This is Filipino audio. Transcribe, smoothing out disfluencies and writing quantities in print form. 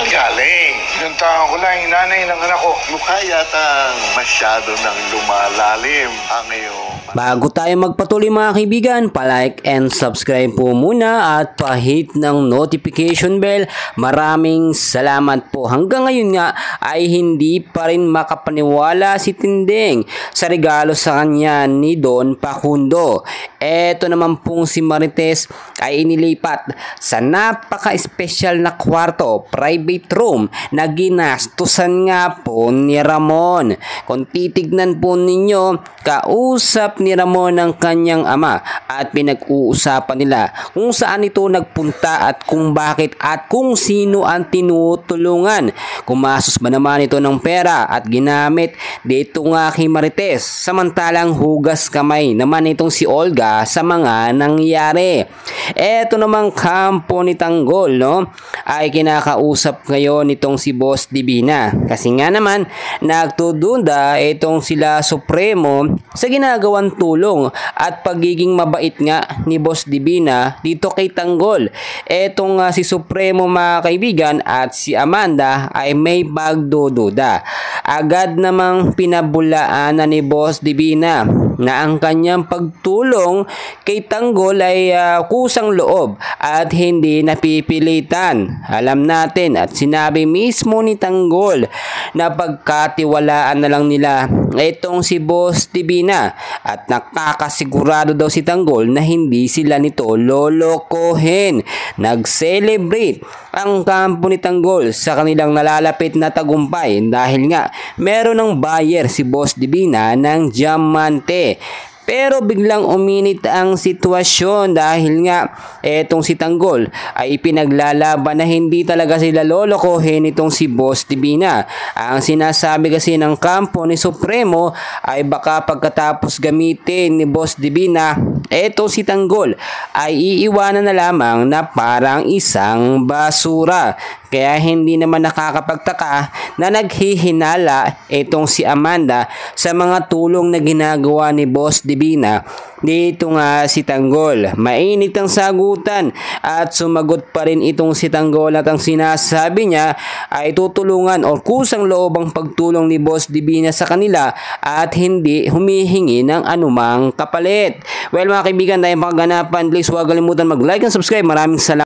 saan galing? Pinuntahan ko lang yung nanay ng anak ko. Mukha yata masyado nang lumalalim ang iyong... Bago tayo magpatuloy mga kaibigan, pa-like and subscribe po muna at pa-hit ng notification bell. Maraming salamat po. Hanggang ngayon nga ay hindi pa rin makapaniwala si Tinding sa regalo sa kanya ni Don Facundo. Eto naman pong si Marites ay inilipat sa napaka-espesyal na kwarto, private room na ginastusan nga po ni Ramon. Kung titignan po ninyo, kausap ni Ramon ang kanyang ama at pinag-uusapan nila kung saan ito nagpunta at kung bakit at kung sino ang tinutulungan. Kumasos ba naman ito ng pera at ginamit dito nga kay Marites, samantalang hugas kamay naman itong si Olga sa mga nangyari. Eto namang kampo ni Tanggol, no, ay kinakausap ngayon itong si Boss Divina kasi nga naman nagtudunda itong sila Supremo sa ginagawang tulong at pagiging mabait nga ni Boss Divina dito kay Tanggol. Etong si Supremo mga kaibigan at si Amanda ay may pagdududa. Agad namang pinabulaan ni Boss Divina na ang kanyang pagtulong kay Tanggol ay kusang loob at hindi napipilitan. Alam natin at sinabi mismo ni Tanggol na pagkatiwalaan na lang nila itong si Boss Divina at nakakasigurado daw si Tanggol na hindi sila nito lolokohin. Nag-celebrate ang kampo ni Tanggol sa kanilang nalalapit na tagumpay dahil nga meron ng buyer si Boss Divina ng diamante. Pero biglang uminit ang sitwasyon dahil nga etong si Tanggol ay ipinaglalaban na hindi talaga sila lolokohin itong si Boss Divina. Ang sinasabi kasi ng kampo ni Supremo ay baka pagkatapos gamitin ni Boss Divina, etong si Tanggol ay iiwanan na lamang na parang isang basura. Kaya hindi naman nakakapagtaka na naghihinala itong si Amanda sa mga tulong na ginagawa ni Boss Divina dito nga si Tanggol. Mainit ang sagutan at sumagot pa rin itong si Tanggol at ang sinasabi niya ay tutulungan o kusang loob ang pagtulong ni Boss Divina sa kanila at hindi humihingi ng anumang kapalit. Well mga kaibigan, dahil makaganapan, please huwag kalimutan mag-like and subscribe. Maraming salamat.